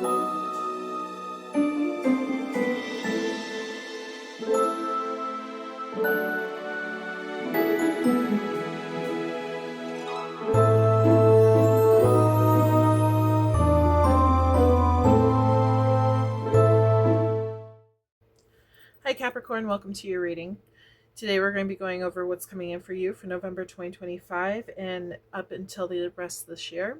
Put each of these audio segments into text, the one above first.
Hi Capricorn, welcome to your reading. Today we're going to be going over what's coming in for you for November 2025 and up until the rest of this year.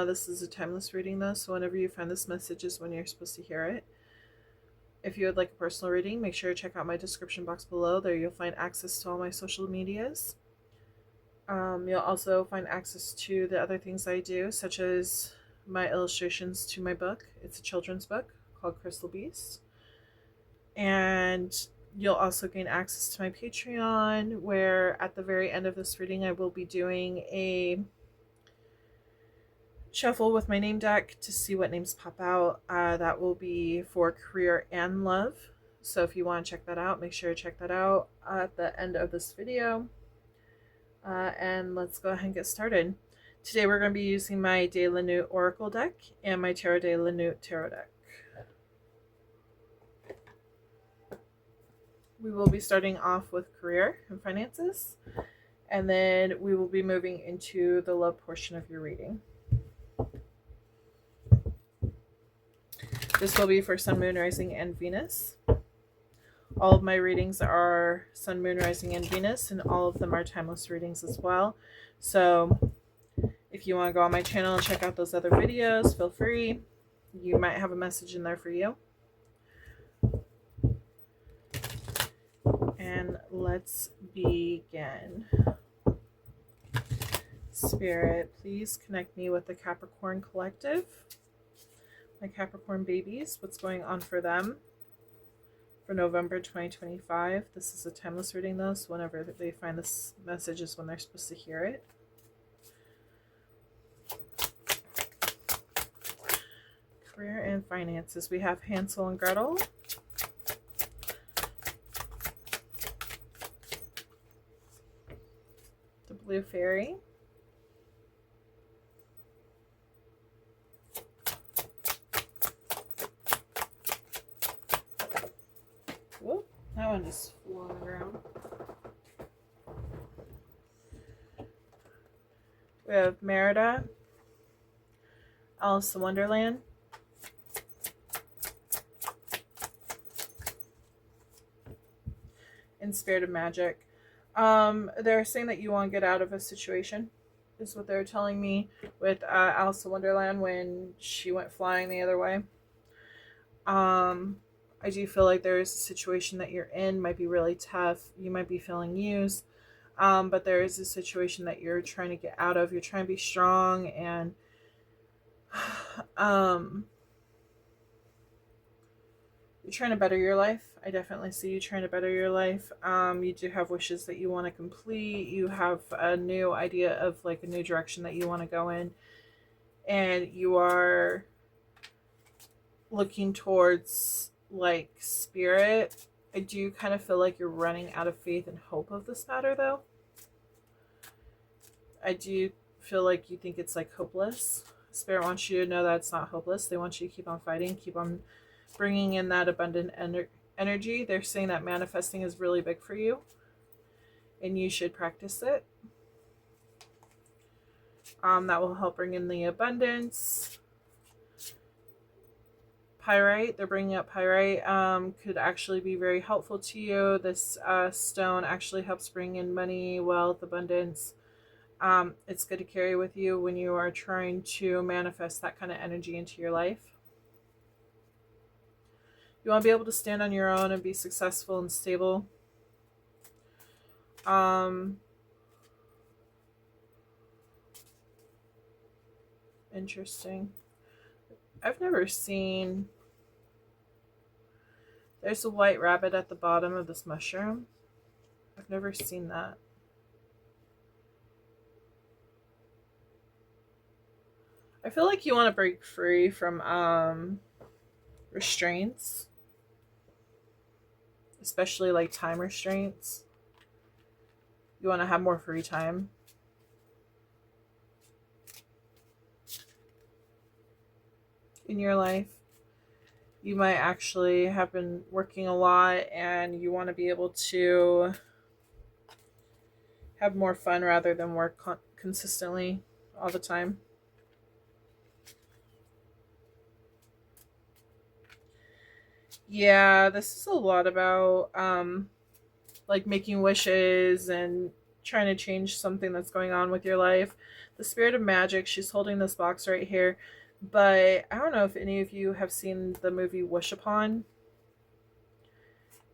This is a timeless reading though, so whenever you find this message is when you're supposed to hear it. If you would like a personal reading, make sure to check out my description box below. There you'll find access to all my social medias. You'll also find access to the other things I do, such as my illustrations to my book. It's a children's book called Crystal Beast. And you'll also gain access to my Patreon, where at the very end of this reading I will be doing a shuffle with my name deck to see what names pop out. That will be for career and love. So if you want to check that out, make sure to check that out at the end of this video. And let's go ahead and get started. Today we're going to be using my De La Nute Oracle deck and my Tarot De La Nute Tarot deck. We will be starting off with career and finances, and then we will be moving into the love portion of your reading. This will be for Sun, Moon, Rising, and Venus. All of my readings are Sun, Moon, Rising, and Venus, and all of them are timeless readings as well. So if you want to go on my channel and check out those other videos, feel free. You might have a message in there for you. And let's begin. Spirit, please connect me with the Capricorn collective. My Capricorn babies, what's going on for them for November 2025. This is a timeless reading though, so whenever they find this message is when they're supposed to hear it. Career and finances. We have Hansel and Gretel. Blue Fairy. Whoop, that one just flew on the ground. We have Merida, Alice in Wonderland, and Spirit of Magic. They're saying that you want to get out of a situation, is what they're telling me with Alice in Wonderland when she went flying the other way. I do feel like there is a situation that you're in, might be really tough. You might be feeling used, but there is a situation that you're trying to get out of. You're trying to be strong and you're trying to better your life. I definitely see you trying to better your life. You do have wishes that you want to complete. You have a new idea of like a new direction that you want to go in. And you are looking towards like spirit. I do kind of feel like you're running out of faith and hope of this matter though. I do feel like you think it's like hopeless. Spirit wants you to know that it's not hopeless. They want you to keep on fighting, keep on bringing in that abundant energy. They're saying that manifesting is really big for you and you should practice it. That will help bring in the abundance. Pyrite, they're bringing up pyrite, could actually be very helpful to you. This stone actually helps bring in money, wealth, abundance. It's good to carry with you when you are trying to manifest that kind of energy into your life. You want to be able to stand on your own and be successful and stable. Interesting. I've never seen... There's a white rabbit at the bottom of this mushroom. I've never seen that. I feel like you want to break free from restraints. Especially like time restraints. You want to have more free time. in your life. You might actually have been working a lot and you want to be able to have more fun rather than work consistently all the time. Yeah, this is a lot about like making wishes and trying to change something that's going on with your life. The spirit of magic, she's holding this box right here. But I don't know if any of you have seen the movie Wish Upon.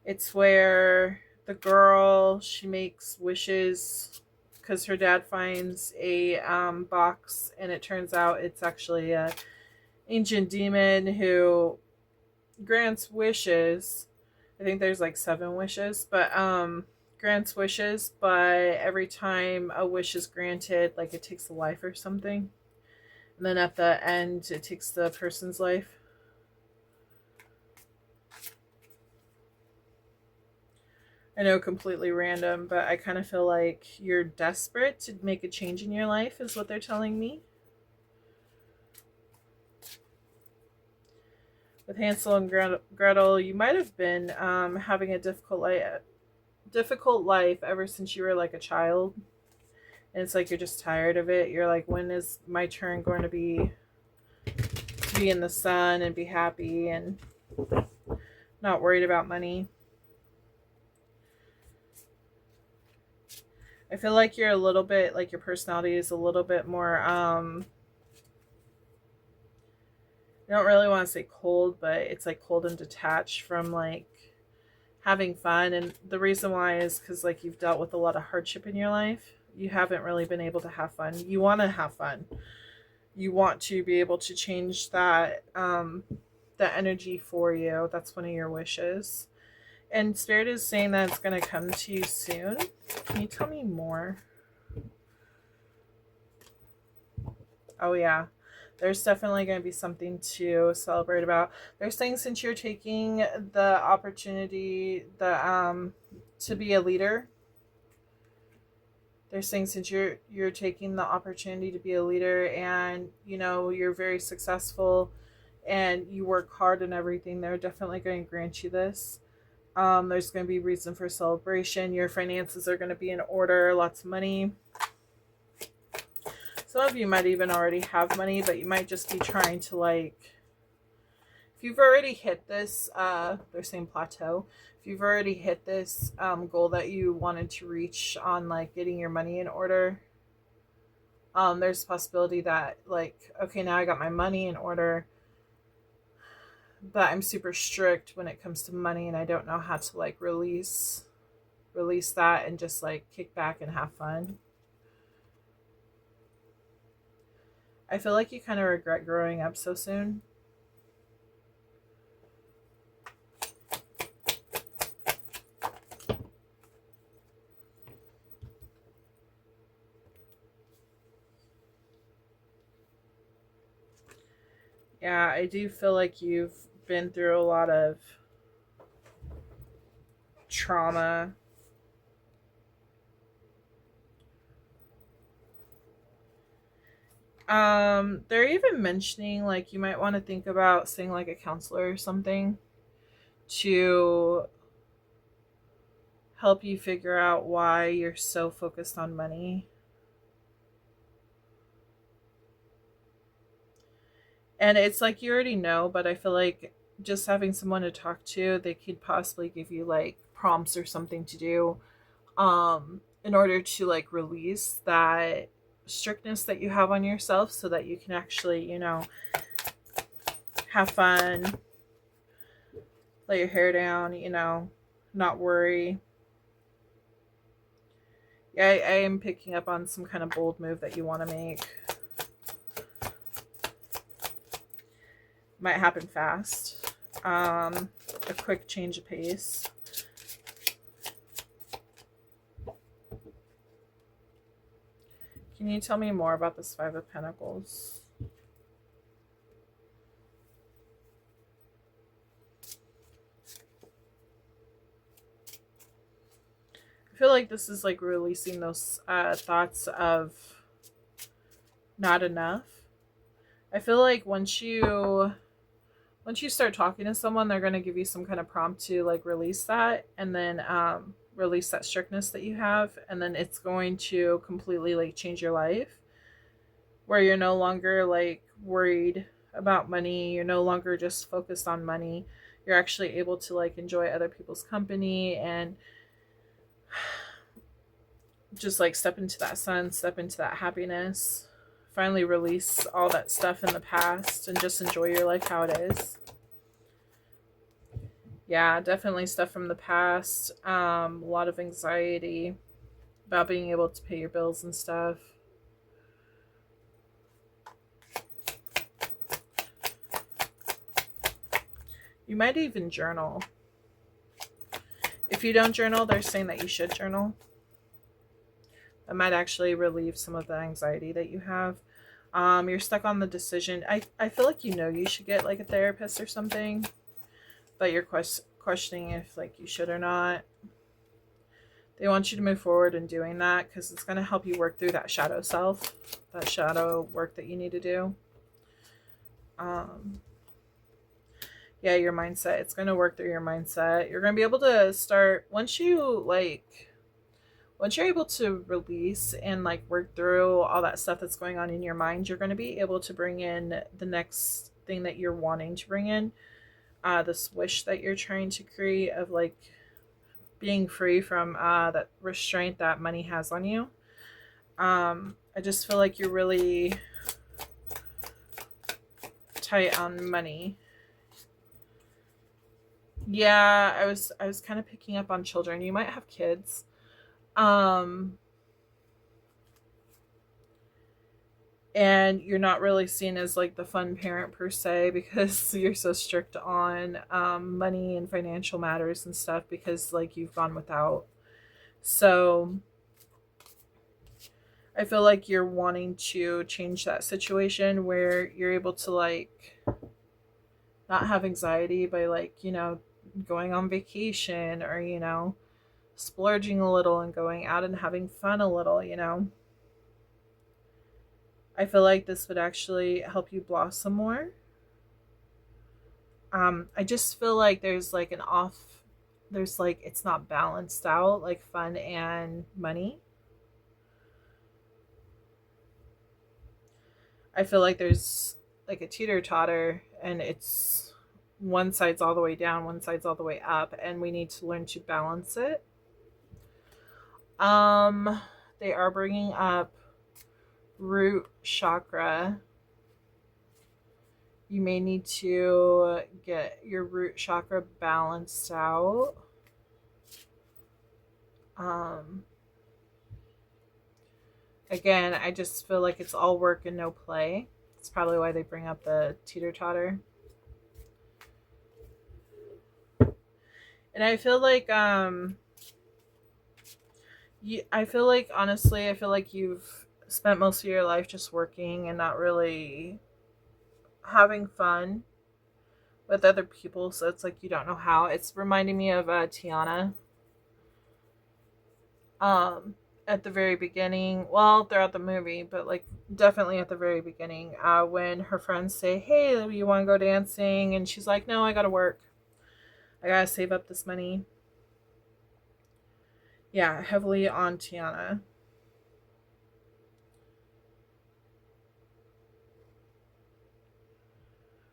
It's where the girl, she makes wishes because her dad finds a box, and it turns out it's actually a ancient demon who grants wishes. I think there's like 7 wishes, but grants wishes, but every time a wish is granted, like it takes a life or something. And then at the end, it takes the person's life. I know, completely random, but I kind of feel like you're desperate to make a change in your life, is what they're telling me. With Hansel and Gretel, you might have been having a difficult life ever since you were like a child. And it's like you're just tired of it. You're like, when is my turn going to be in the sun and be happy and not worried about money? I feel like you're a little bit, like your personality is a little bit more, I don't really want to say cold, but it's like cold and detached from like having fun. And the reason why is because like you've dealt with a lot of hardship in your life. You haven't really been able to have fun. You want to have fun. You want to be able to change that that energy for you. That's one of your wishes. And Spirit is saying that it's going to come to you soon. Can you tell me more? Oh, yeah. There's definitely going to be something to celebrate about. They're saying since you're taking the opportunity to be a leader, they're saying since you're taking the opportunity to be a leader and, you know, you're very successful and you work hard and everything, they're definitely going to grant you this. There's going to be reason for celebration. Your finances are going to be in order. Lots of money. Some of you might even already have money, but you might just be trying to like, if you've already hit this, they're saying plateau. If you've already hit this goal that you wanted to reach on like getting your money in order, there's a possibility that like, okay, now I got my money in order, but I'm super strict when it comes to money and I don't know how to like release that and just like kick back and have fun. I feel like you kind of regret growing up so soon. Yeah, I do feel like you've been through a lot of trauma. They're even mentioning like you might want to think about seeing like a counselor or something to help you figure out why you're so focused on money. And it's like you already know, but I feel like just having someone to talk to, they could possibly give you like prompts or something to do in order to like release that strictness that you have on yourself so that you can actually, you know, have fun, let your hair down, you know, not worry. Yeah, I am picking up on some kind of bold move that you want to make. Might happen fast. A quick change of pace. Can you tell me more about this Five of Pentacles? I feel like this is like releasing those thoughts of not enough. I feel like once you once you start talking to someone, they're going to give you some kind of prompt to like release that, and then release that strictness that you have, and then it's going to completely like change your life, where you're no longer like worried about money. You're no longer just focused on money. You're actually able to like enjoy other people's company and just like step into that sun, step into that happiness, finally release all that stuff in the past and just enjoy your life how it is. Yeah, definitely stuff from the past. A lot of anxiety about being able to pay your bills and stuff. You might even journal. If you don't journal, they're saying that you should journal. That might actually relieve some of the anxiety that you have. You're stuck on the decision. I feel like you should get like a therapist or something, but you're questioning if like you should or not. They want you to move forward in doing that because it's going to help you work through that shadow self, that shadow work that you need to do. Yeah, your mindset. It's going to work through your mindset. You're going to be able to start once you're able to release and like work through all that stuff that's going on in your mind, you're going to be able to bring in the next thing that you're wanting to bring in. This wish that you're trying to create of like being free from that restraint that money has on you. I just feel like you're really tight on money. Yeah, I was kind of picking up on children. You might have kids. And you're not really seen as like the fun parent per se because you're so strict on money and financial matters and stuff because like you've gone without. So I feel like you're wanting to change that situation where you're able to like not have anxiety by like, going on vacation or, splurging a little and going out and having fun a little. I feel like this would actually help you blossom more. I just feel like there's like there's like, it's not balanced out, like fun and money. I feel like there's like a teeter-totter and it's one side's all the way down, one side's all the way up, and we need to learn to balance it. Um, they are bringing up root chakra. You may need to get your root chakra balanced out. Again, I just feel like it's all work and no play. That's probably why they bring up the teeter-totter. And I feel like honestly, I feel like you've spent most of your life just working and not really having fun with other people, so it's like you don't know how. It's reminding me of Tiana. At the very beginning, well, throughout the movie, but like definitely at the very beginning, when her friends say, "Hey, you want to go dancing?" and she's like, "No, I gotta work. I gotta save up this money." Yeah, heavily on Tiana.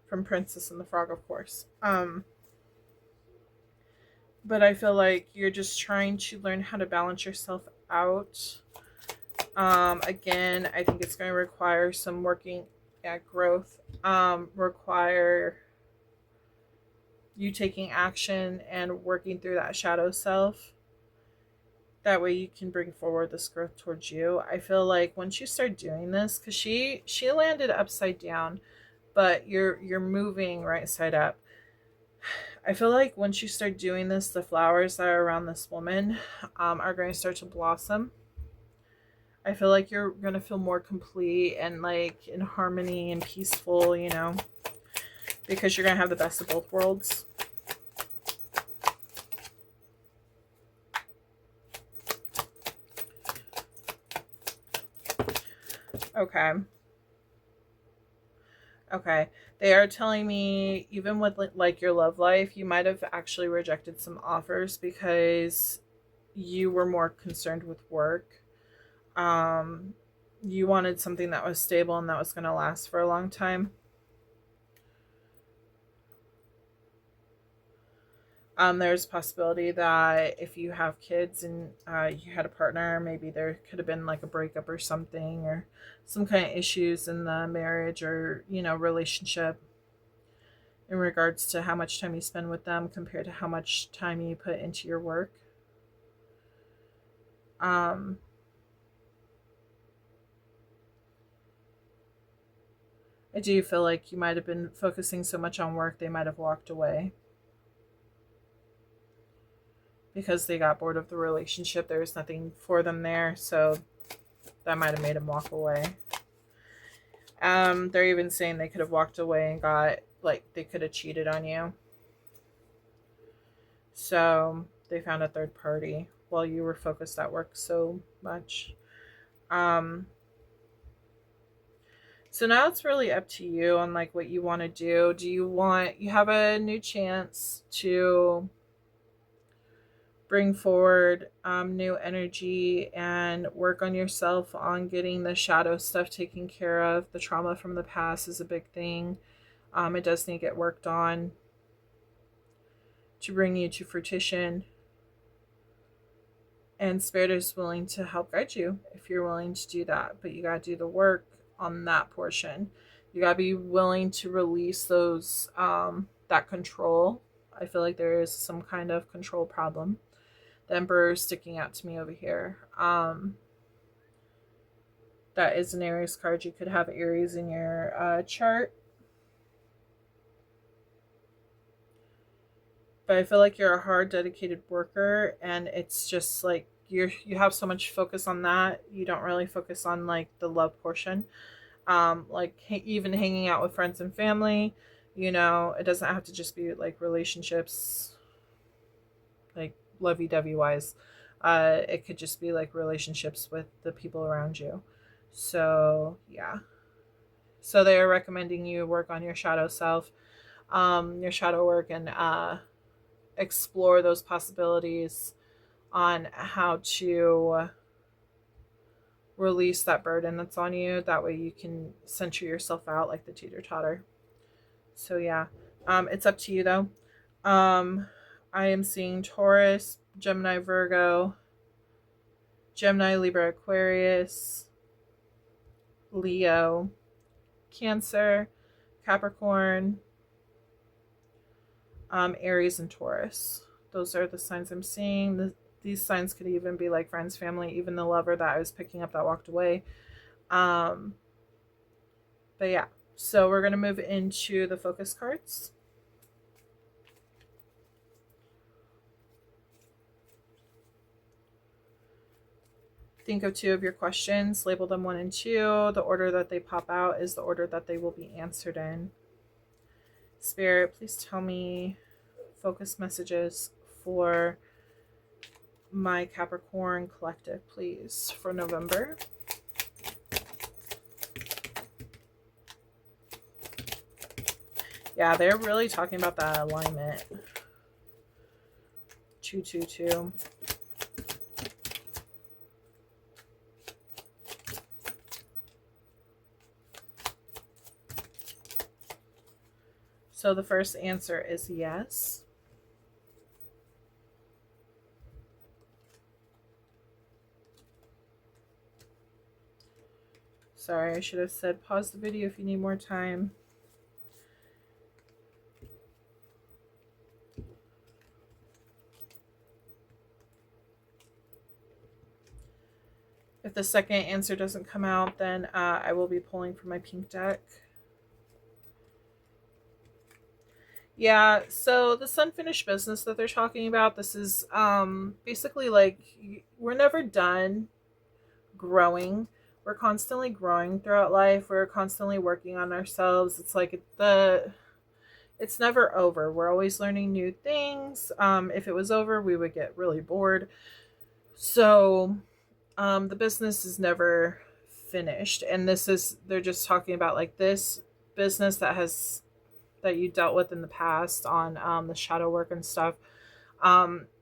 From Princess and the Frog, of course. But I feel like you're just trying to learn how to balance yourself out. Again, I think it's going to require some working at growth. Require you taking action and working through that shadow self. That way you can bring forward this growth towards you. I feel like once you start doing this, because she landed upside down, but you're moving right side up. I feel like once you start doing this, the flowers that are around this woman are going to start to blossom. I feel like you're going to feel more complete and like in harmony and peaceful, because you're going to have the best of both worlds. Okay. Okay. They are telling me, even with like your love life, you might have actually rejected some offers because you were more concerned with work. Um, you wanted something that was stable and that was going to last for a long time. There's a possibility that if you have kids and you had a partner, maybe there could have been like a breakup or something, or some kind of issues in the marriage or, relationship in regards to how much time you spend with them compared to how much time you put into your work. Um, I do feel like you might have been focusing so much on work, they might have walked away because they got bored of the relationship. There was nothing for them there, so that might have made them walk away. They're even saying they could have walked away and got, like, they could have cheated on you. So they found a third party while you were focused at work so much. Um, so now it's really up to you on like what you want to do. You have a new chance to bring forward new energy and work on yourself on getting the shadow stuff taken care of. The trauma from the past is a big thing. It does need to get worked on to bring you to fruition. And Spirit is willing to help guide you if you're willing to do that. But you got to do the work on that portion. You got to be willing to release those, that control. I feel like there is some kind of control problem. The Emperor is sticking out to me over here. That is an Aries card. You could have Aries in your chart. But I feel like you're a hard, dedicated worker, and it's just like you have so much focus on that. You don't really focus on like the love portion. Even hanging out with friends and family. It doesn't have to just be like relationships, like lovey-dovey wise. It could just be like relationships with the people around you. So yeah. So they are recommending you work on your shadow self, your shadow work, and explore those possibilities on how to release that burden that's on you. That way you can center yourself out like the teeter totter. So yeah, it's up to you though. I am seeing Taurus, Gemini, Virgo, Gemini, Libra, Aquarius, Leo, Cancer, Capricorn, Aries, and Taurus. Those are the signs I'm seeing. These signs could even be like friends, family, even the lover that I was picking up that walked away. But yeah, so we're going to move into the focus cards. Think of two of your questions, label them 1 and 2. The order that they pop out is the order that they will be answered in. Spirit, please tell me focus messages for my Capricorn collective, please, for November. Yeah, they're really talking about that alignment. 222. So the first answer is yes. Sorry, I should have said pause the video if you need more time. If the second answer doesn't come out, then I will be pulling from my pink deck. Yeah, so this unfinished business that they're talking about, this is basically like we're never done growing. We're constantly growing throughout life. We're constantly working on ourselves. It's like it's never over. We're always learning new things. If it was over, we would get really bored. So the business is never finished. And they're just talking about like this business that you dealt with in the past on the shadow work and stuff,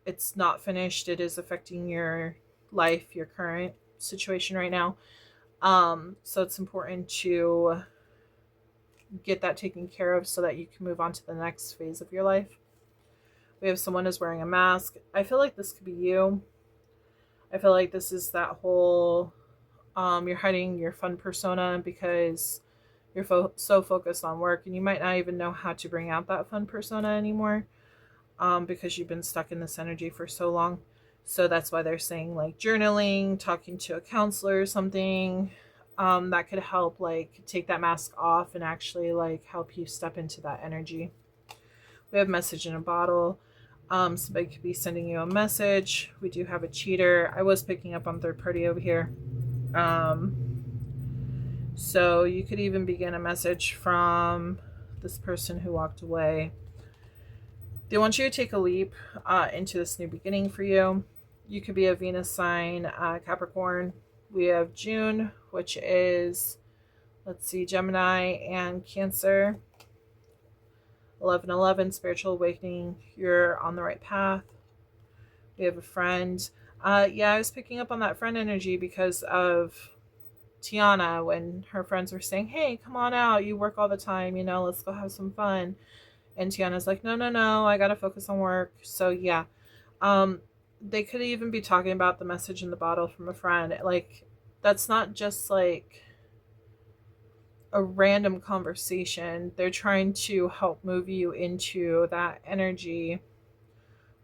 it's not finished. It is affecting your life, your current situation right now. So it's important to get that taken care of so that you can move on to the next phase of your life. We have someone who's wearing a mask. I feel like this could be you. I feel like this is that whole you're hiding your fun persona because you're so focused on work, and you might not even know how to bring out that fun persona anymore, because you've been stuck in this energy for so long. So that's why they're saying like journaling, talking to a counselor or something, that could help like take that mask off and actually like help you step into that energy. We have message in a bottle. Somebody could be sending you a message. We do have a cheater. I was picking up on third party over here. So you could even begin a message from this person who walked away. They want you to take a leap into this new beginning for you. You could be a Venus sign, Capricorn. We have June, which is, let's see, Gemini and Cancer. 11/11, spiritual awakening. You're on the right path. We have a friend. Yeah, I was picking up on that friend energy because of Tiana when her friends were saying, hey, come on out. You work all the time. Let's go have some fun. And Tiana's like, no, I got to focus on work. So yeah, they could even be talking about the message in the bottle from a friend. Like, that's not just like a random conversation. They're trying to help move you into that energy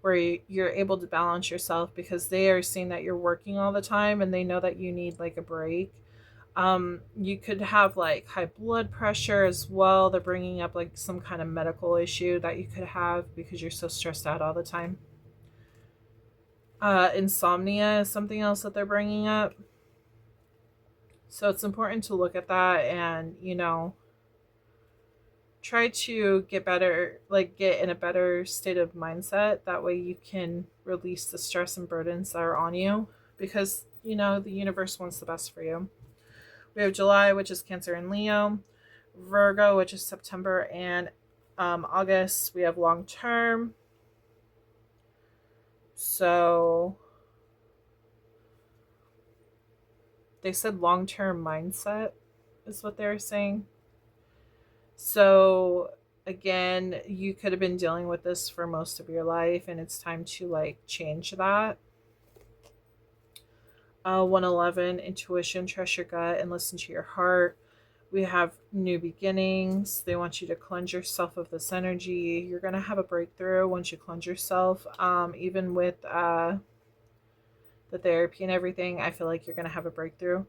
where you're able to balance yourself, because they are seeing that you're working all the time and they know that you need like a break. You could have like high blood pressure as well. They're bringing up like some kind of medical issue that you could have because you're so stressed out all the time. Insomnia is something else that they're bringing up. So it's important to look at that and, try to get better, like get in a better state of mindset. That way you can release the stress and burdens that are on you, because, the universe wants the best for you. We have July, which is Cancer and Leo. Virgo, which is September and August. We have long term. So they said long-term mindset is what they're saying. So again, you could have been dealing with this for most of your life, and it's time to like change that. 111, intuition, trust your gut and listen to your heart. We have new beginnings. They want you to cleanse yourself of this energy. You're going to have a breakthrough once you cleanse yourself. Even with the therapy and everything, I feel like you're going to have a breakthrough.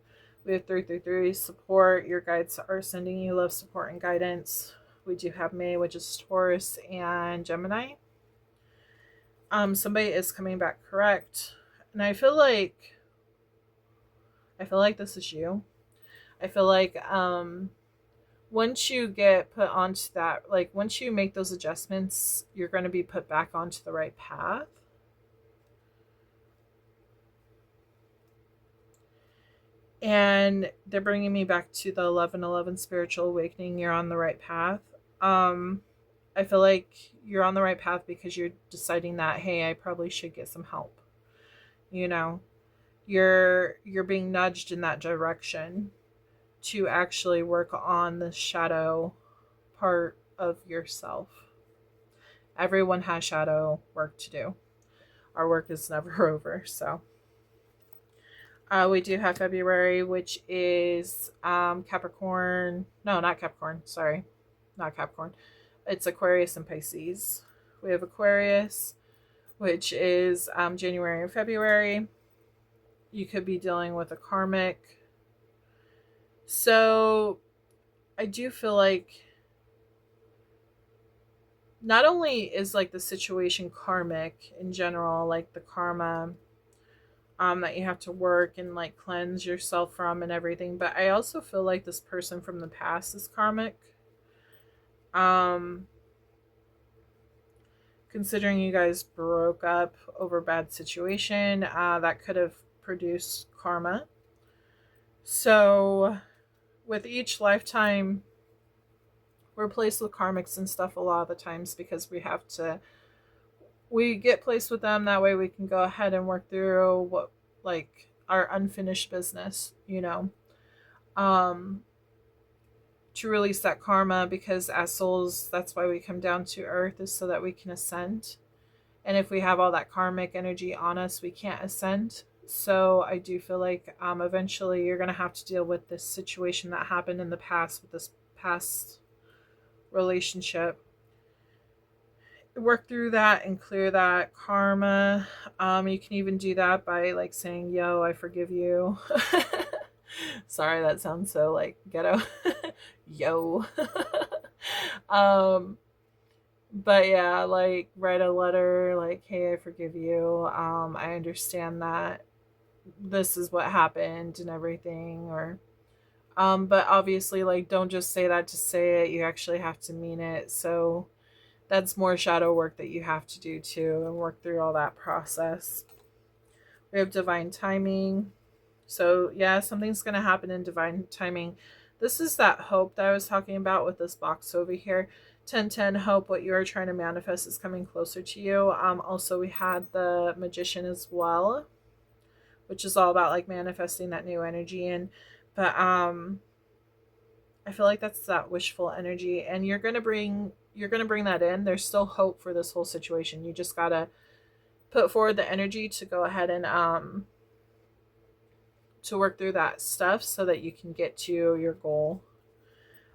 We have 333, support. Your guides are sending you love, support, and guidance. We do have May, which is Taurus and Gemini. Somebody is coming back correct. And I feel like this is you. I feel like once you get put onto that, like once you make those adjustments, you're going to be put back onto the right path. And they're bringing me back to the 11/11 spiritual awakening. You're on the right path. I feel like you're on the right path because you're deciding that, hey, I probably should get some help. You're being nudged in that direction to actually work on the shadow part of yourself. Everyone has shadow work to do. Our work is never over. So we do have February, which is Capricorn. No, not Capricorn. Sorry, not Capricorn. It's Aquarius and Pisces. We have Aquarius, which is January and February. You could be dealing with a karmic. So I do feel like not only is like the situation karmic in general, like the karma that you have to work and like cleanse yourself from and everything, but I also feel like this person from the past is karmic. Considering you guys broke up over a bad situation, that could have produced karma. So with each lifetime we're placed with karmics and stuff a lot of the times because we get placed with them, that way we can go ahead and work through what, like, our unfinished business, um to release that karma, because as souls, that's why we come down to earth, is so that we can ascend. And if we have all that karmic energy on us, we can't ascend. So I do feel like eventually you're going to have to deal with this situation that happened in the past, with this past relationship. Work through that and clear that karma. You can even do that by like saying, yo, I forgive you. Sorry, that sounds so like ghetto. Yo. But yeah, like write a letter like, hey, I forgive you. I understand that this is what happened and everything. Or but obviously, like, don't just say that to say it, you actually have to mean it. So that's more shadow work that you have to do too, and work through all that process. We have divine timing. So yeah, something's going to happen in divine timing. This is that hope that I was talking about with this box over here. 1010, hope, what you are trying to manifest is coming closer to you. Also, we had the Magician as well, which is all about like manifesting that new energy in. But I feel like that's that wishful energy, and you're gonna bring that in. There's still hope for this whole situation. You just gotta put forward the energy to go ahead and to work through that stuff so that you can get to your goal.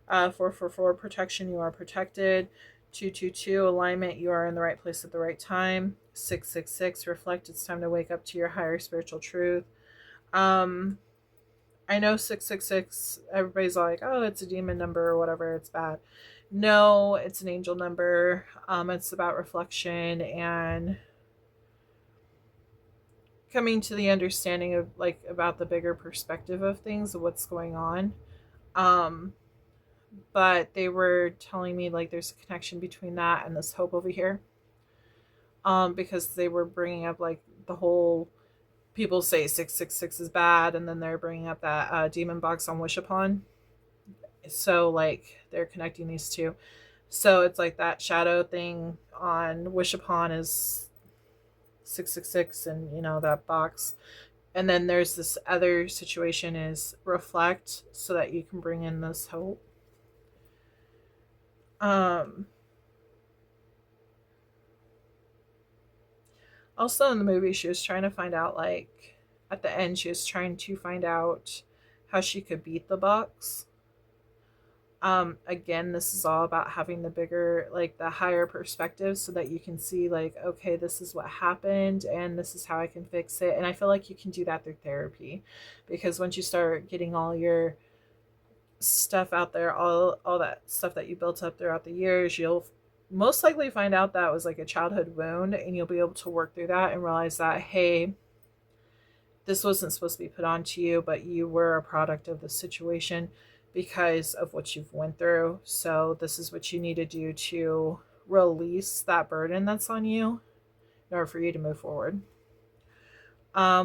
444, protection, you are protected. 222, alignment, you are in the right place at the right time. 666, reflect, it's time to wake up to your higher spiritual truth. I know 666, everybody's like, oh, it's a demon number or whatever, it's bad. No, it's an angel number. It's about reflection and coming to the understanding of like about the bigger perspective of things, of what's going on. But they were telling me like there's a connection between that and this hope over here. Because they were bringing up like the whole, people say 666 is bad, and then they're bringing up that demon box on Wish Upon. So like they're connecting these two. So it's like that shadow thing on Wish Upon is 666, and that box. And then there's this other situation is reflect, so that you can bring in this hope. Also in the movie, she was trying to find out, like, at the end, she was trying to find out how she could beat the box. Again, this is all about having the bigger, like the higher perspective, so that you can see like, okay, this is what happened and this is how I can fix it. And I feel like you can do that through therapy, because once you start getting all your stuff out there, all that stuff that you built up throughout the years, you'll most likely find out that was like a childhood wound, and you'll be able to work through that and realize that, hey, this wasn't supposed to be put onto you, but you were a product of the situation because of what you've went through. So this is what you need to do to release that burden that's on you in order for you to move forward.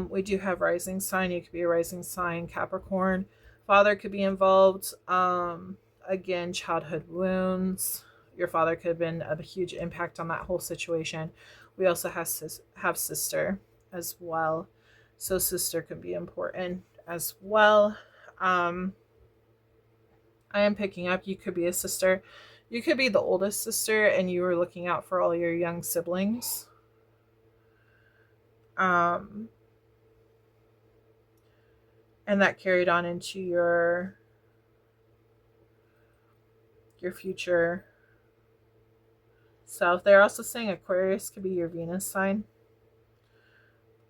We do have rising sign. You could be a rising sign Capricorn. Father could be involved. Again, childhood wounds. Your father could have been a huge impact on that whole situation. We also have sister as well. So sister could be important as well. I am picking up, you could be a sister. You could be the oldest sister and you were looking out for all your young siblings. And that carried on into your future self. They're also saying Aquarius could be your Venus sign.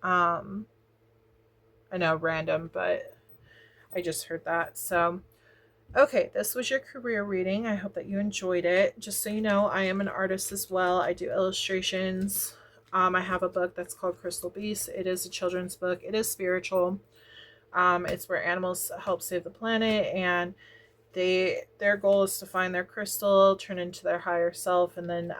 I know, random, but I just heard that. So okay, this was your career reading. I hope that you enjoyed it. Just so you know, I am an artist as well. I do illustrations. I have a book that's called Crystal Beast. It is a children's book. It is spiritual. It's where animals help save the planet, and their goal is to find their crystal, turn into their higher self, and then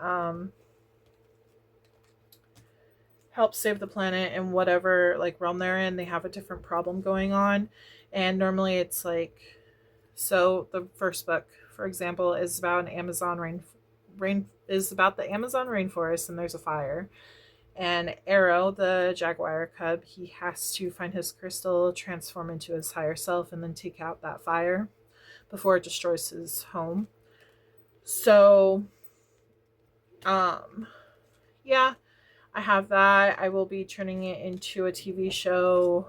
help save the planet in whatever like realm they're in. They have a different problem going on, and normally it's like, so the first book for example, is about the Amazon rainforest, and there's a fire. And Arrow, the jaguar cub, he has to find his crystal, transform into his higher self, and then take out that fire before it destroys his home. So, yeah, I have that. I will be turning it into a TV show,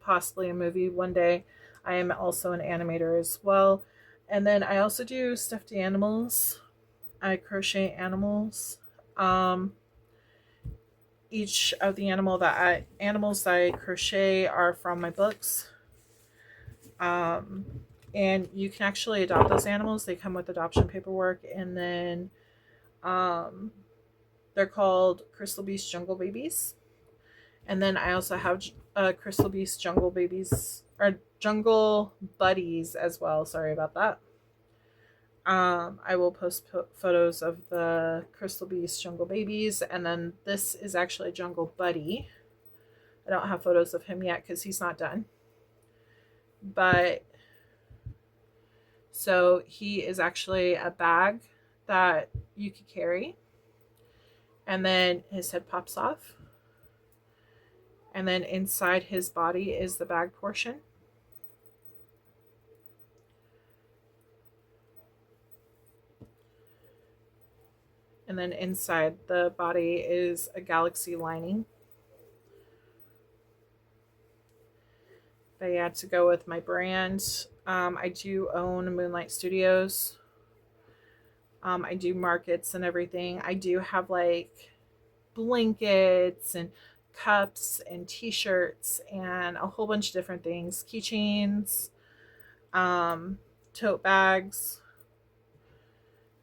possibly a movie one day. I am also an animator as well. And then I also do stuffed animals. I crochet animals. Each of the animals that I crochet are from my books. And you can actually adopt those animals. They come with adoption paperwork, and then they're called Crystal Beast Jungle Babies. And then I also have Crystal Beast Jungle Babies, or Jungle Buddies as well. Sorry about that. I will post photos of the Crystal Beast Jungle Babies, and then this is actually Jungle Buddy. I don't have photos of him yet because he's not done. But so he is actually a bag that you could carry, and then his head pops off, and then inside his body is the bag portion. And then inside the body is a galaxy lining. But yeah, to go with my brand, I do own Moonlight Studios. I do markets and everything. I do have like blankets and cups and t-shirts and a whole bunch of different things. Keychains, tote bags.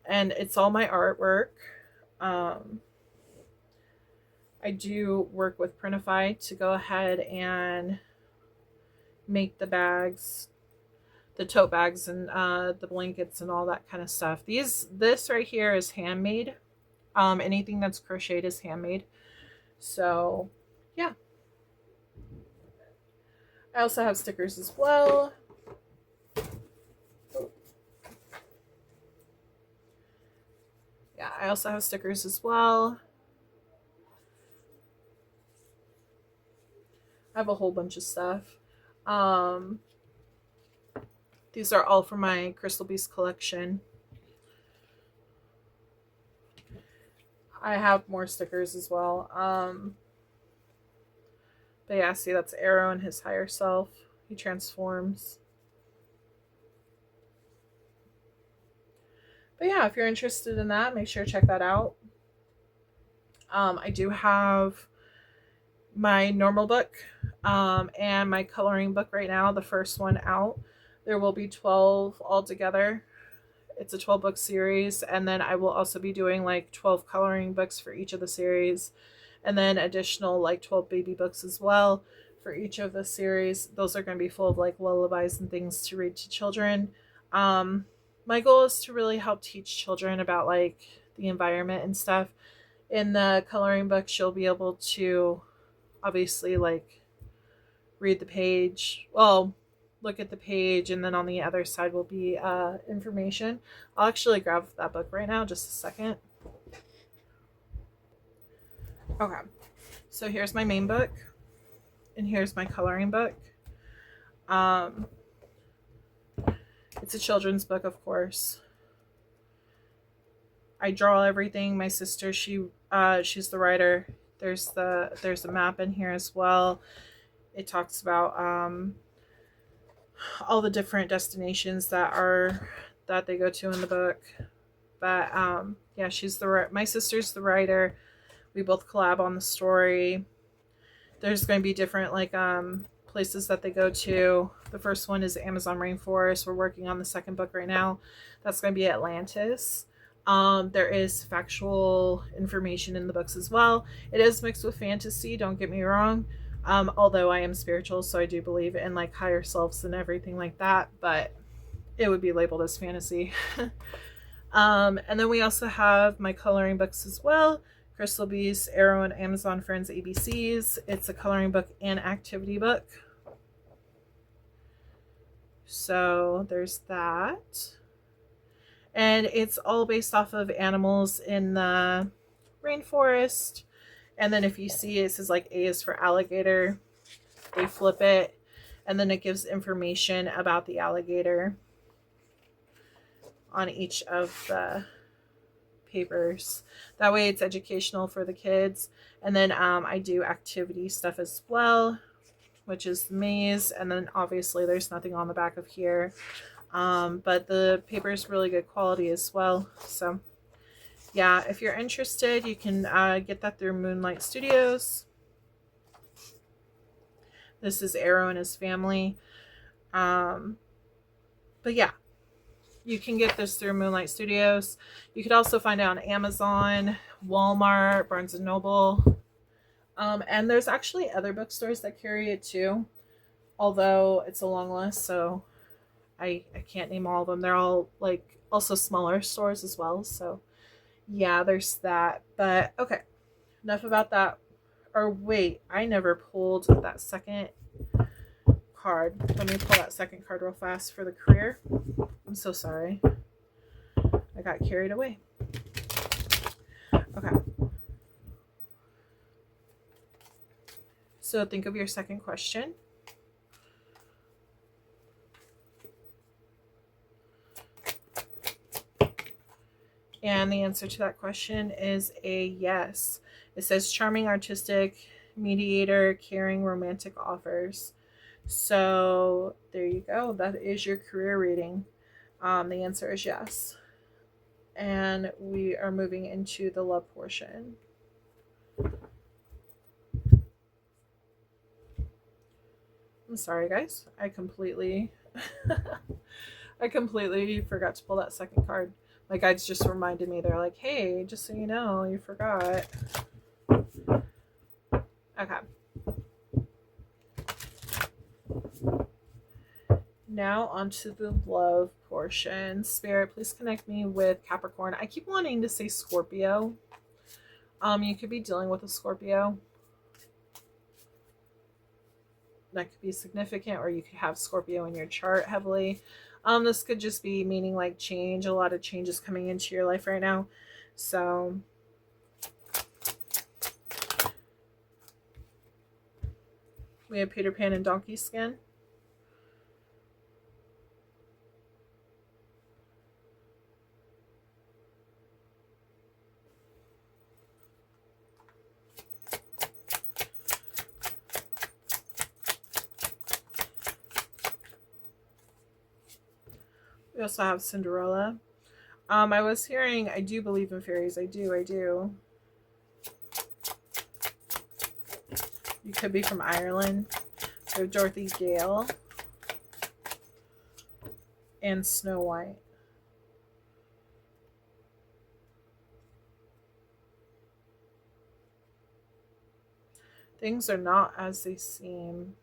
And it's all my artwork. I do work with Printify to go ahead and make the bags, the tote bags, and the blankets and all that kind of stuff. This right here is handmade. Anything that's crocheted is handmade. So yeah. I also have stickers as well. Yeah, I also have stickers as well. I have a whole bunch of stuff. These are all from my Crystal Beast collection. I have more stickers as well. But yeah, see, that's Arrow and his higher self. He transforms. But yeah, if you're interested in that, make sure to check that out. I do have my normal book and my coloring book right now, the first one out. There will be 12 altogether. It's a 12-book series, and then I will also be doing like 12 coloring books for each of the series, and then additional like 12 baby books as well for each of the series. Those are going to be full of like lullabies and things to read to children. My goal is to really help teach children about like the environment and stuff. In the coloring books, you'll be able to obviously like read the page. Well, look at the page, and then on the other side will be information. I'll actually grab that book right now, just a second. Okay, so here's my main book, and here's my coloring book. It's a children's book, of course. I draw everything. My sister, she's the writer. There's a map in here as well. It talks about all the different destinations that they go to in the book. But yeah, my sister's the writer. We both collab on the story. There's going to be different like places that they go to. The first one is Amazon rainforest. We're working on the second book right now. That's going to be Atlantis. There is factual information in the books as well. It is mixed with fantasy, don't get me wrong. Although I am spiritual, so I do believe in like higher selves and everything like that, but it would be labeled as fantasy. And then we also have my coloring books as well. Crystal Beast, Arrow, and Amazon Friends ABCs. It's a coloring book and activity book. So there's that. And it's all based off of animals in the rainforest. And then if you see it says like A is for alligator, they flip it, and then it gives information about the alligator on each of the papers. That way it's educational for the kids. And then I do activity stuff as well, which is the maze. And then obviously there's nothing on the back of here. But the paper is really good quality as well. So yeah, if you're interested, you can get that through Moonlight Studios. This is Arrow and his family. But yeah, you can get this through Moonlight Studios. You could also find it on Amazon, Walmart, Barnes & Noble. And there's actually other bookstores that carry it too. Although it's a long list, so I can't name all of them. They're all like also smaller stores as well. So yeah, there's that. But okay, enough about that. Or wait, I never pulled that second card. Let me pull that second card real fast for the career. I'm so sorry. I got carried away. Okay. So think of your second question. And the answer to that question is a yes. It says charming, artistic, mediator, caring, romantic offers. So there you go. That is your career reading. The answer is yes. And we are moving into the love portion. I'm sorry, guys. I completely forgot to pull that second card. My guides just reminded me. They're like, hey, just so you know, you forgot. Okay. Now onto the love portion. Spirit, please connect me with Capricorn. I keep wanting to say Scorpio. You could be dealing with a Scorpio. That could be significant, or you could have Scorpio in your chart heavily. This could just be meaning like change. A lot of changes coming into your life right now. So we have Peter Pan and Donkey Skin. We also have Cinderella. I was hearing, I do believe in fairies. I do. You could be from Ireland. So Dorothy Gale and Snow White. Things are not as they seem.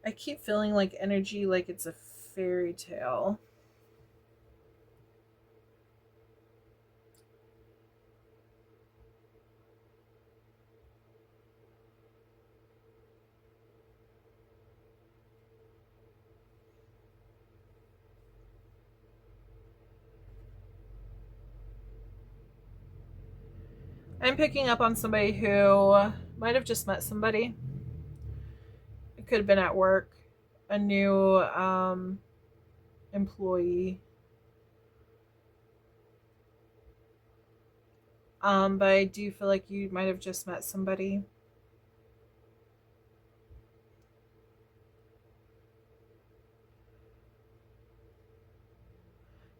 I keep feeling like energy, like it's a fairy tale. I'm picking up on somebody who might have just met somebody. It could have been at work, a new employee. But I do feel like you might have just met somebody.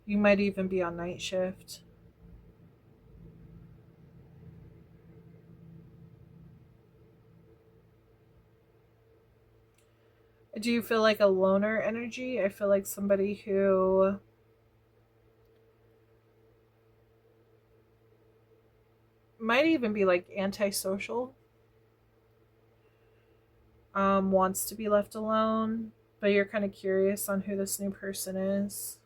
You might even be on night shift. Do you feel like a loner energy? I feel like somebody who might even be like antisocial. Wants to be left alone, but you're kind of curious on who this new person is.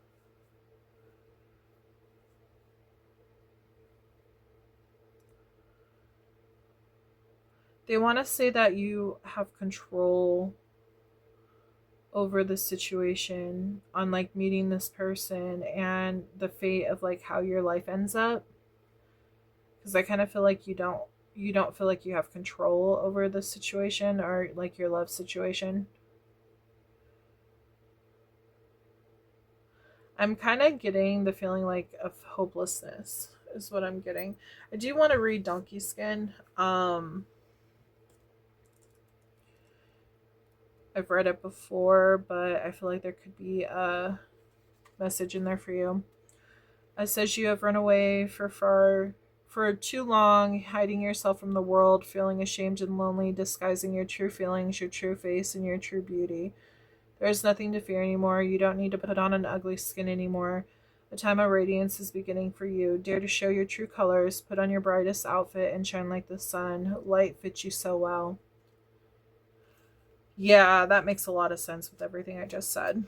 They want to say that you have control over the situation on like meeting this person and the fate of like how your life ends up, because I kind of feel like you don't feel like you have control over the situation or like your love situation. I'm kind of getting the feeling like of hopelessness is what I'm getting. I do want to read Donkey Skin. I've read it before, but I feel like there could be a message in there for you. It says you have run away for too long, hiding yourself from the world, feeling ashamed and lonely, disguising your true feelings, your true face, and your true beauty. There is nothing to fear anymore. You don't need to put on an ugly skin anymore. A time of radiance is beginning for you. Dare to show your true colors, put on your brightest outfit, and shine like the sun. Light fits you so well. Yeah, that makes a lot of sense with everything I just said.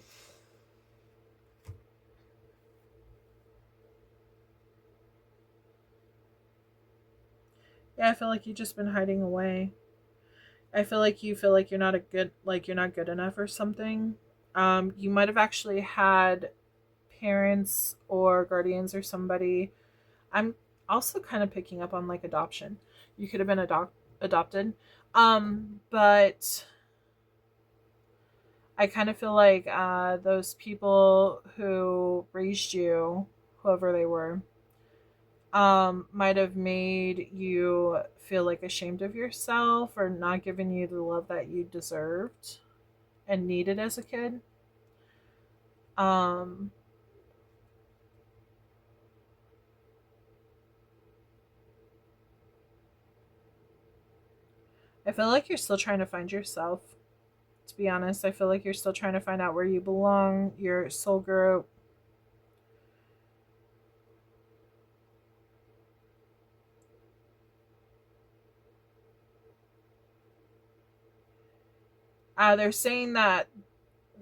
Yeah, I feel like you've just been hiding away. I feel like you feel like you're not good enough or something. You might have actually had parents or guardians or somebody. I'm also kind of picking up on like adoption. You could have been adopted. But I kind of feel like those people who raised you, whoever they were, might have made you feel like ashamed of yourself or not giving you the love that you deserved and needed as a kid. Um, I feel like you're still trying to find yourself. To be honest, I feel like you're still trying to find out where you belong, your soul group. They're saying that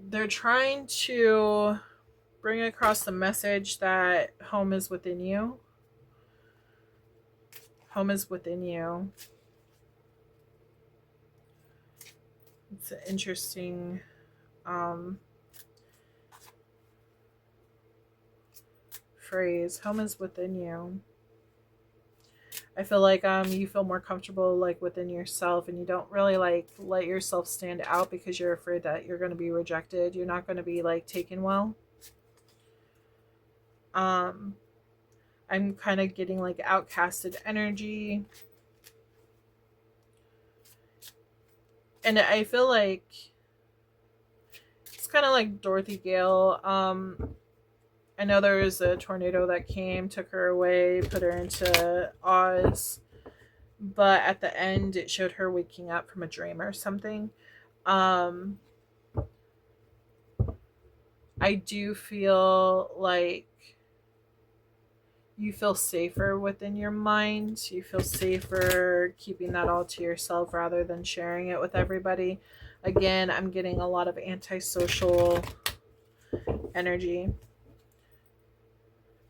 they're trying to bring across the message that home is within you. Home is within you. It's an interesting um, phrase. Home is within you. I feel like you feel more comfortable like within yourself, and you don't really like let yourself stand out because you're afraid that you're going to be rejected. You're not going to be like taken well. Um I'm kind of getting like outcasted energy. And I feel like it's kind of like Dorothy Gale. I know there was a tornado that came, took her away, put her into Oz, but at the end it showed her waking up from a dream or something. Um, I do feel like you feel safer within your mind. You feel safer keeping that all to yourself rather than sharing it with everybody. Again, I'm getting a lot of antisocial energy.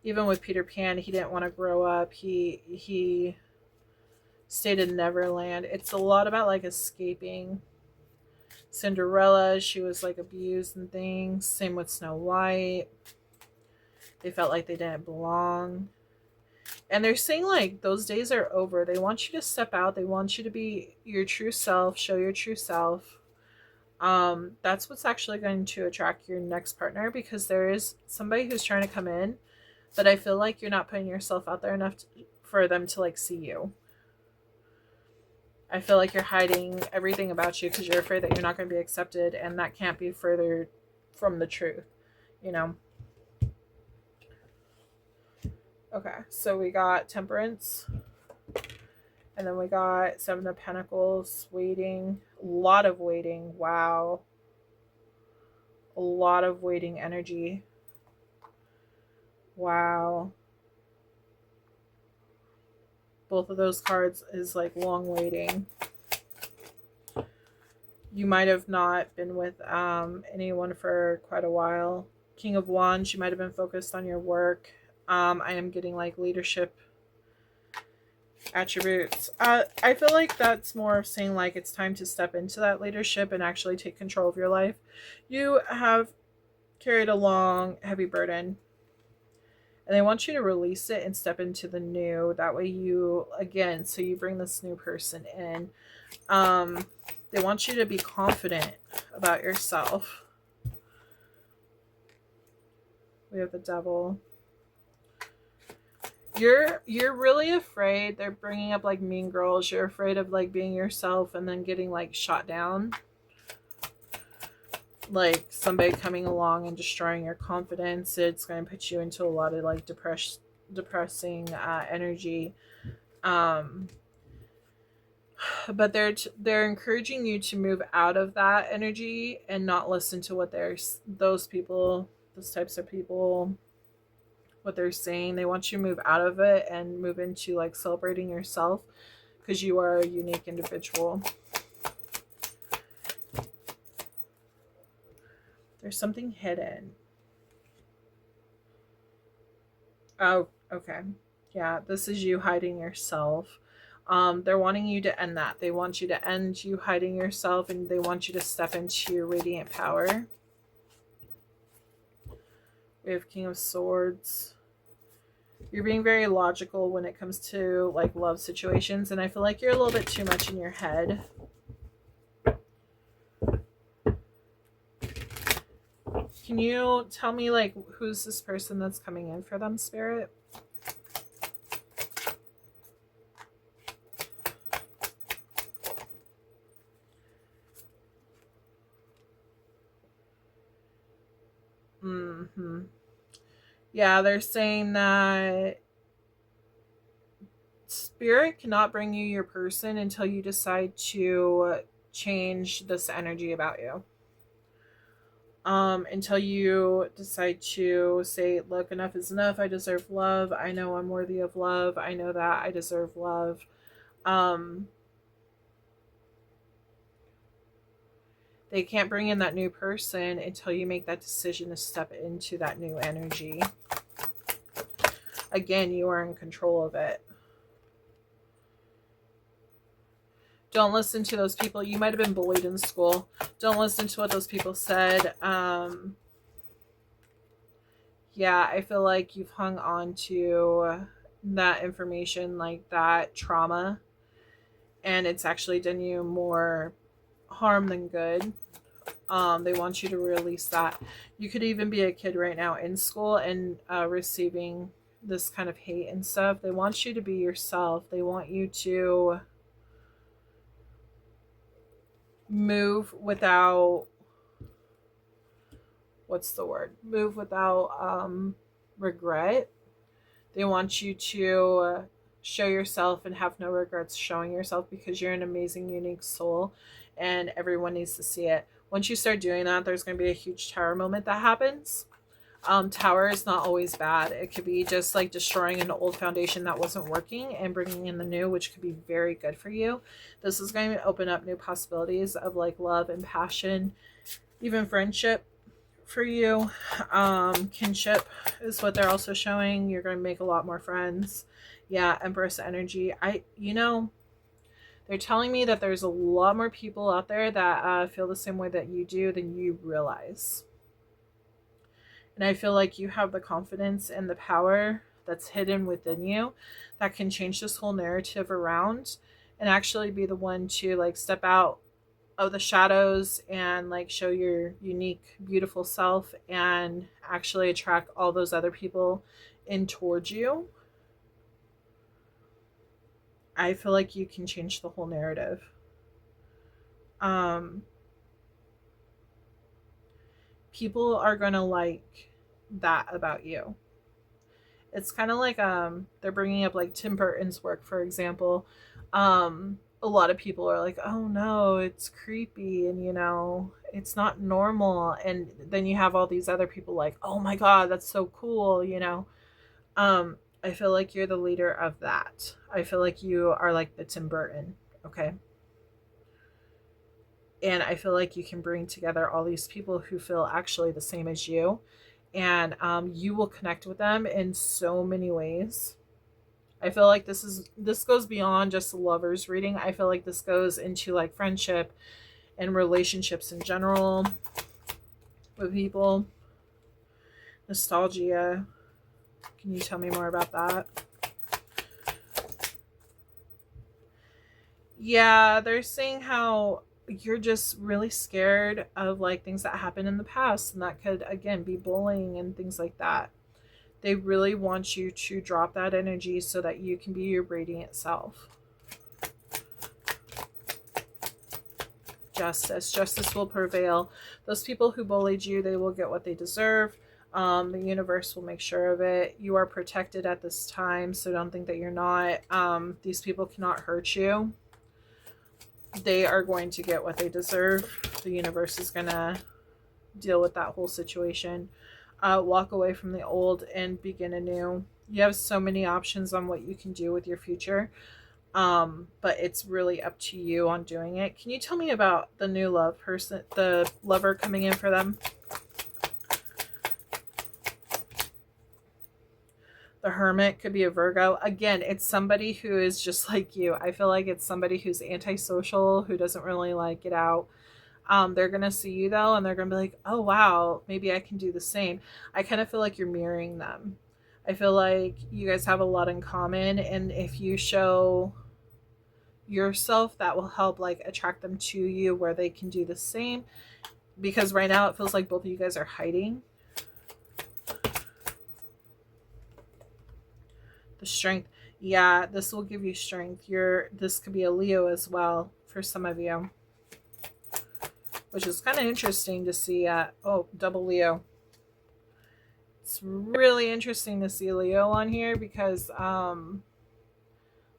Even with Peter Pan, he didn't want to grow up. He stayed in Neverland. It's a lot about like escaping. Cinderella, she was like abused and things. Same with Snow White. They felt like they didn't belong. And they're saying like those days are over. They want you to step out. They want you to be your true self, show your true self. That's what's actually going to attract your next partner, because there is somebody who's trying to come in, but I feel like you're not putting yourself out there enough for them to like see you. I feel like you're hiding everything about you because you're afraid that you're not going to be accepted, and that can't be further from the truth, you know? Okay, so we got Temperance, and then we got Seven of Pentacles, waiting. A lot of waiting. Wow. A lot of waiting energy. Wow. Both of those cards is like long waiting. You might have not been with anyone for quite a while. King of Wands, you might have been focused on your work. I am getting like leadership attributes. I feel like that's more of saying like it's time to step into that leadership and actually take control of your life. You have carried a long, heavy burden, and they want you to release it and step into the new. That way you, again, so you bring this new person in. They want you to be confident about yourself. We have the devil. You're really afraid. They're bringing up like Mean Girls. You're afraid of like being yourself and then getting like shot down. Like somebody coming along and destroying your confidence. It's going to put you into a lot of like depressing energy. But they're encouraging you to move out of that energy and not listen to what those types of people, what they're saying. They want you to move out of it and move into like celebrating yourself, because you are a unique individual. There's something hidden. Oh, okay. Yeah, this is you hiding yourself. They're wanting you to end that. They want you to end you hiding yourself, and they want you to step into your radiant power. We have King of Swords. You're being very logical when it comes to like love situations, and I feel like you're a little bit too much in your head. Can you tell me like who's this person that's coming in for them, Spirit? Yeah, they're saying that Spirit cannot bring you your person until you decide to change this energy about you. Until you decide to say, look, enough is enough. I deserve love. I know I'm worthy of love. I know that I deserve love. They can't bring in that new person until you make that decision to step into that new energy. Again, you are in control of it. Don't listen to those people. You might have been bullied in school. Don't listen to what those people said. Yeah, I feel like you've hung on to that information, like that trauma, and it's actually done you more harm than good. They want you to release that. You could even be a kid right now in school and receiving this kind of hate and stuff. They want you to be yourself. They want you to move without, what's the word? Move without regret. They want you to show yourself and have no regrets showing yourself, because you're an amazing, unique soul and everyone needs to see it. Once you start doing that, there's going to be a huge tower moment that happens. Tower is not always bad. It could be just like destroying an old foundation that wasn't working and bringing in the new, which could be very good for you. This is going to open up new possibilities of like love and passion, even friendship for you. Kinship is what they're also showing. You're going to make a lot more friends. Yeah, Empress energy. They're telling me that there's a lot more people out there that feel the same way that you do than you realize. And I feel like you have the confidence and the power that's hidden within you that can change this whole narrative around and actually be the one to like step out of the shadows and like show your unique, beautiful self and actually attract all those other people in towards you. I feel like you can change the whole narrative. People are going to like that about you. It's kind of like they're bringing up like Tim Burton's work, for example. A lot of people are like, oh no, it's creepy, and it's not normal. And then you have all these other people like, oh my god, that's so cool. I feel like you're the leader of that. I feel like you are like the Tim Burton. Okay. And I feel like you can bring together all these people who feel actually the same as you, and you will connect with them in so many ways. I feel like this goes beyond just a lover's reading. I feel like this goes into like friendship and relationships in general with people. Nostalgia. Can you tell me more about that? Yeah, they're saying how you're just really scared of like things that happened in the past, and that could again be bullying and things like that. They really want you to drop that energy so that you can be your radiant self. Justice will prevail. Those people who bullied you, they will get what they deserve. The universe will make sure of it. You are protected at this time, so don't think that you're not. These people cannot hurt you. They are going to get what they deserve. The universe is going to deal with that whole situation. Walk away from the old and begin anew. You have so many options on what you can do with your future. But it's really up to you on doing it. Can you tell me about the new love person, the lover coming in for them? The Hermit could be a Virgo. Again, it's somebody who is just like you. I feel like it's somebody who's antisocial, who doesn't really like get out. They're going to see you though, and they're going to be like, oh wow, maybe I can do the same. I kind of feel like you're mirroring them. I feel like you guys have a lot in common, and if you show yourself, that will help like attract them to you where they can do the same, because right now it feels like both of you guys are hiding. The Strength. Yeah, this will give you strength. This could be a Leo as well for some of you, which is kind of interesting to see. Double Leo. It's really interesting to see Leo on here because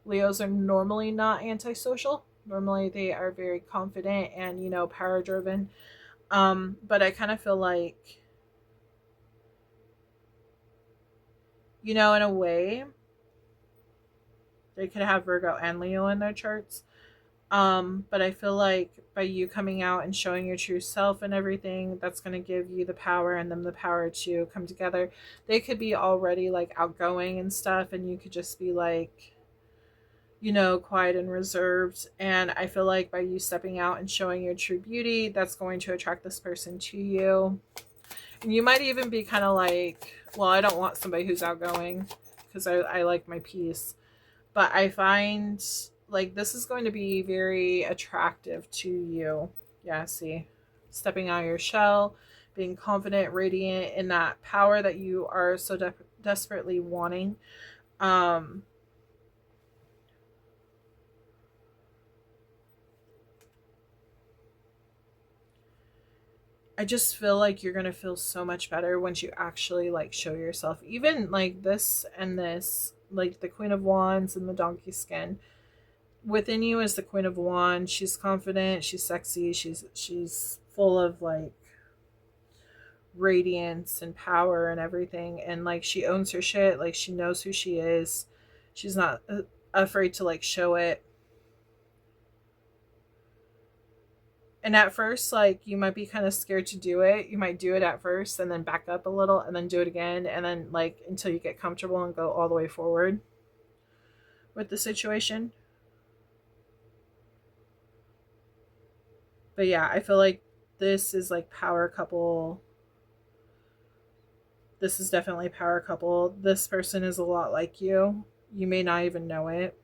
Leos are normally not antisocial. Normally they are very confident and, power driven. But I kind of feel like, in a way, they could have Virgo and Leo in their charts. But I feel like by you coming out and showing your true self and everything, that's going to give you the power and them the power to come together. They could be already like outgoing and stuff, and you could just be like, quiet and reserved. And I feel like by you stepping out and showing your true beauty, that's going to attract this person to you. And you might even be kind of like, well, I don't want somebody who's outgoing because I like my peace. But I find like this is going to be very attractive to you. Yeah, see, stepping out of your shell, being confident, radiant in that power that you are so desperately wanting. I just feel like you're going to feel so much better once you actually like show yourself. Even like this and this, like the Queen of Wands and the donkey skin. Within you is the Queen of Wands. She's confident, she's sexy, she's full of like radiance and power and everything, and like she owns her shit. Like she knows who she is. She's not afraid to like show it. And at first, like, you might be kind of scared to do it. You might do it at first and then back up a little and then do it again. And then, like, until you get comfortable and go all the way forward with the situation. But yeah, I feel like this is like power couple. This is definitely power couple. This person is a lot like you. You may not even know it.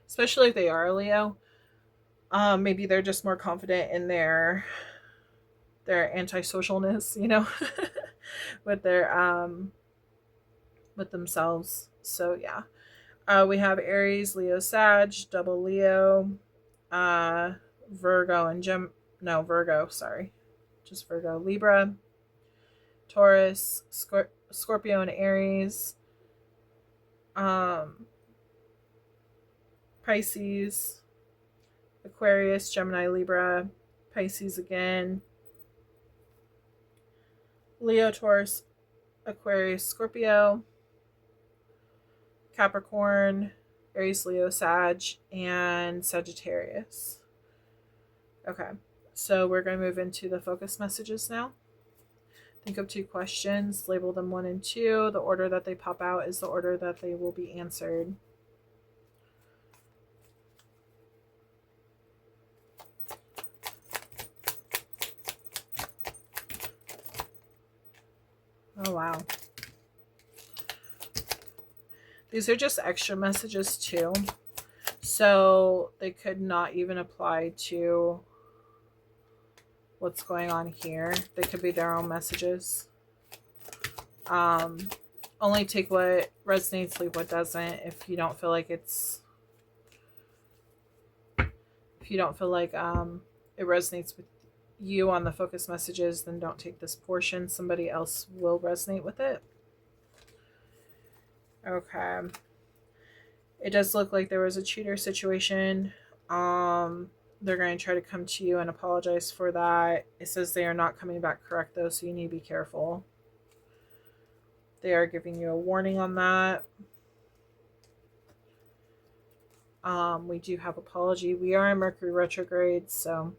Especially if they are a Leo. Maybe they're just more confident in their antisocialness, with their with themselves. So yeah. We have Aries, Leo, Sag, double Leo, Virgo and Virgo, sorry. Just Virgo, Libra, Taurus, Scorpio and Aries, Pisces, Aquarius, Gemini, Libra, Pisces again, Leo, Taurus, Aquarius, Scorpio, Capricorn, Aries, Leo, Sag, and Sagittarius. Okay, so we're going to move into the focus messages now. Think of 2 questions, label them 1 and 2. The order that they pop out is the order that they will be answered. Oh, wow. These are just extra messages too. So they could not even apply to what's going on here. They could be their own messages. Only take what resonates, leave what doesn't. If you don't feel like it resonates with you on the focus messages, then don't take this portion. Somebody else will resonate with it. Okay. It does look like there was a cheater situation. They're going to try to come to you and apologize for that. It says they are not coming back correct though, so you need to be careful. They are giving you a warning on that. We do have apology. We are in Mercury retrograde, so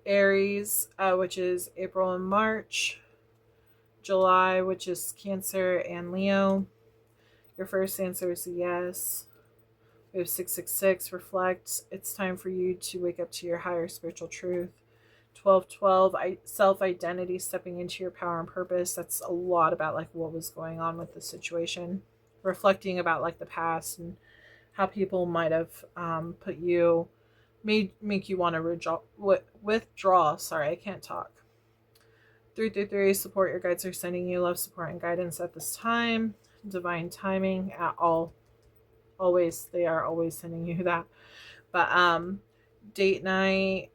Aries, which is April and March. July, which is Cancer and Leo. Your first answer is yes. We have 666, reflect. It's time for you to wake up to your higher spiritual truth. 1212, self-identity, stepping into your power and purpose. That's a lot about like what was going on with the situation. Reflecting about like the past and how people might have make you want to withdraw. Sorry, I can't talk. 333, support your guides are sending you love, support, and guidance at this time. Divine timing at all. Always, they are always sending you that. But date night,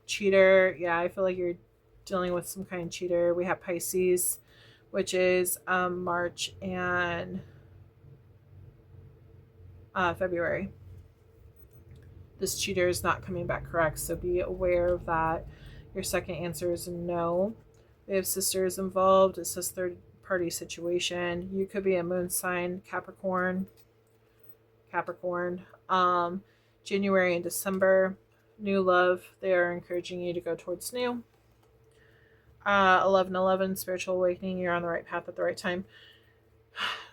cheater. Yeah, I feel like you're dealing with some kind of cheater. We have Pisces, which is March and February. This cheater is not coming back correct, so be aware of that. Your second answer is no. We have sisters involved. It says third party situation. You could be a moon sign, Capricorn. January and December, new love. They are encouraging you to go towards new. 1111, spiritual awakening. You're on the right path at the right time.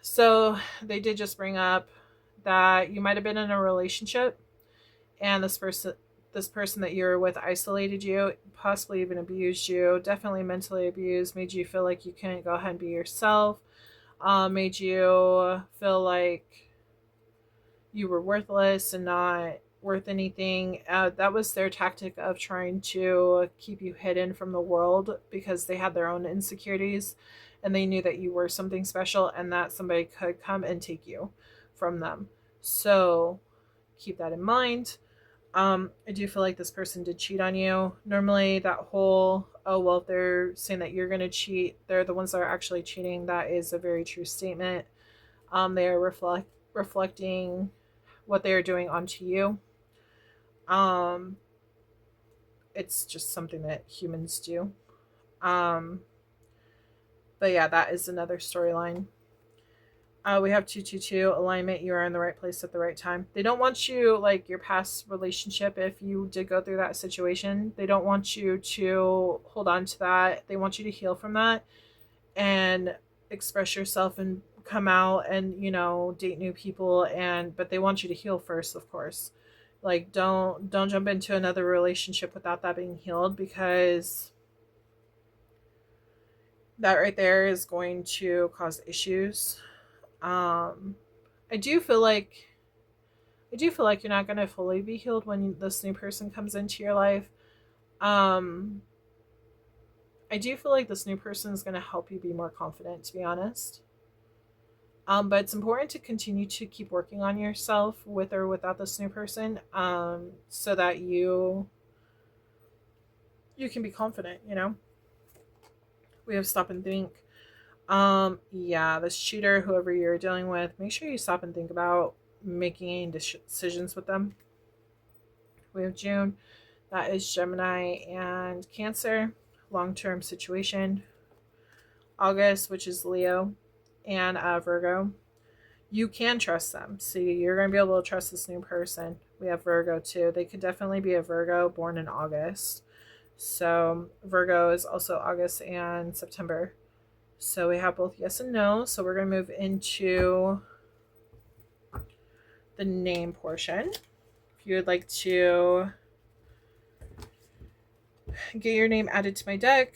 So they did just bring up that you might have been in a relationship and this person that you're with isolated you, possibly even abused you, definitely mentally abused, made you feel like you couldn't go ahead and be yourself, made you feel like you were worthless and not worth anything. That was their tactic of trying to keep you hidden from the world because they had their own insecurities and they knew that you were something special and that somebody could come and take you from them. So keep that in mind. I do feel like this person did cheat on you. Normally that whole, oh, well, if they're saying that you're going to cheat, they're the ones that are actually cheating. That is a very true statement. They are reflecting what they are doing onto you. It's just something that humans do. But yeah, that is another storyline. We have 222, alignment. You are in the right place at the right time. They don't want you, like your past relationship, if you did go through that situation, they don't want you to hold on to that. They want you to heal from that and express yourself and come out and, date new people. But they want you to heal first, of course. Like, don't jump into another relationship without that being healed, because that right there is going to cause issues. I do feel like you're not going to fully be healed when this new person comes into your life. I do feel like this new person is going to help you be more confident, to be honest. But it's important to continue to keep working on yourself with or without this new person, so that you can be confident, We have stop and think. Yeah, this cheater, whoever you're dealing with, make sure you stop and think about making any decisions with them. We have June. That is Gemini and Cancer. Long-term situation. August, which is Leo and Virgo. You can trust them. See, you're going to be able to trust this new person. We have Virgo too. They could definitely be a Virgo born in August. So Virgo is also August and September. So we have both yes and no. So we're going to move into the name portion. If you would like to get your name added to my deck,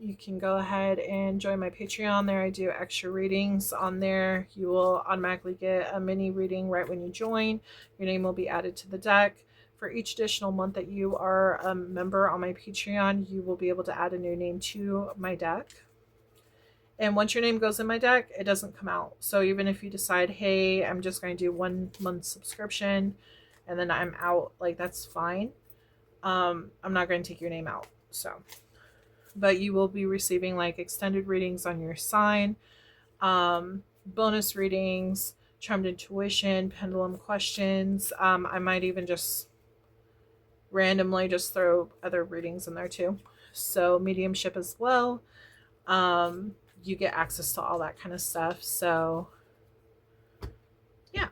you can go ahead and join my Patreon. There I do extra readings on there. You will automatically get a mini reading right when you join. Your name will be added to the deck. For each additional month that you are a member on my Patreon, you will be able to add a new name to my deck. And once your name goes in my deck, it doesn't come out. So even if you decide, hey, I'm just going to do 1 month subscription and then I'm out, like that's fine. I'm not going to take your name out. So, but you will be receiving like extended readings on your sign, bonus readings, charmed intuition, pendulum questions. I might even just randomly just throw other readings in there too. So mediumship as well. You get access to all that kind of stuff. So yeah.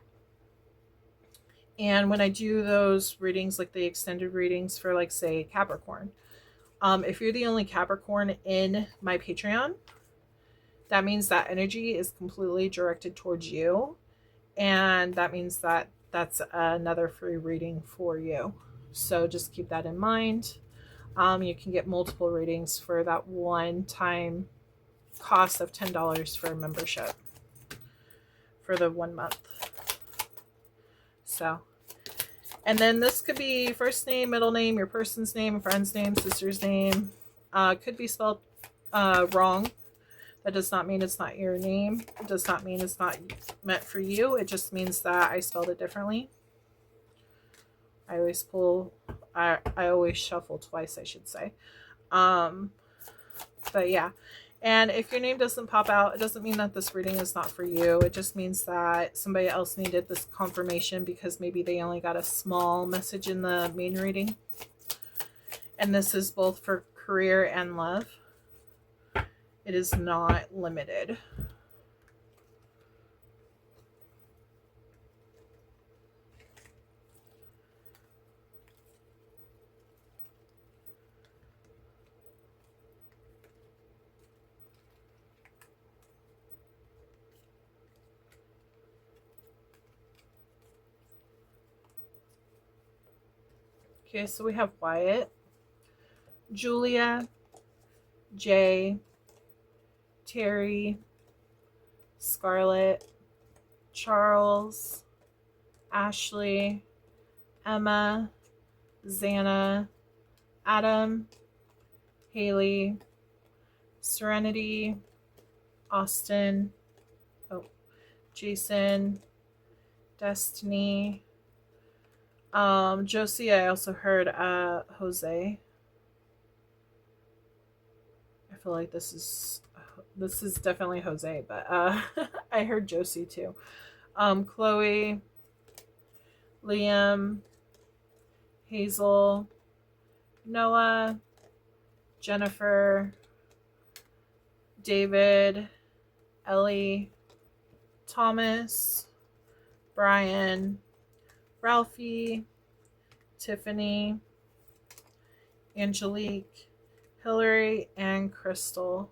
And when I do those readings, like the extended readings for like say Capricorn, if you're the only Capricorn in my Patreon, that means that energy is completely directed towards you. And that means that that's another free reading for you. So just keep that in mind. You can get multiple readings for that one-time cost of $10 for a membership for the 1 month. So, and then this could be first name, middle name, your person's name, friend's name, sister's name. Could be spelled wrong. That does not mean it's not your name. It does not mean it's not meant for you. It just means that I spelled it differently. I always shuffle twice, I should say. But yeah. And if your name doesn't pop out, it doesn't mean that this reading is not for you. It just means that somebody else needed this confirmation because maybe they only got a small message in the main reading. And this is both for career and love. It is not limited. Okay, so we have Wyatt, Julia, Jay, Terry, Scarlett, Charles, Ashley, Emma, Xana, Adam, Haley, Serenity, Austin, Jason, Destiny, Josie. I also heard Jose. I feel like this is definitely Jose, but I heard Josie too. Chloe, Liam, Hazel, Noah, Jennifer, David, Ellie, Thomas, Brian, Ralphie, Tiffany, Angelique, Hillary, and Crystal.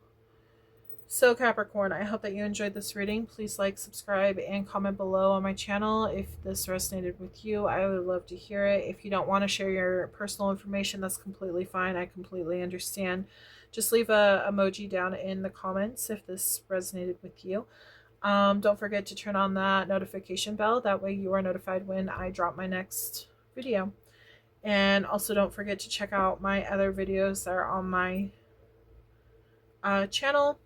So Capricorn, I hope that you enjoyed this reading. Please like, subscribe, and comment below on my channel if this resonated with you. I would love to hear it. If you don't want to share your personal information, that's completely fine. I completely understand. Just leave a emoji down in the comments if this resonated with you. Don't forget to turn on that notification bell. That way you are notified when I drop my next video. And also don't forget to check out my other videos that are on my channel.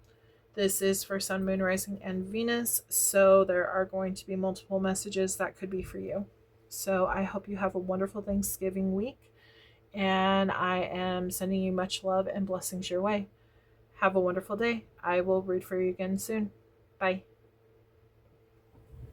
This is for Sun, Moon, Rising, and Venus. So there are going to be multiple messages that could be for you. So I hope you have a wonderful Thanksgiving week. And I am sending you much love and blessings your way. Have a wonderful day. I will read for you again soon. Bye.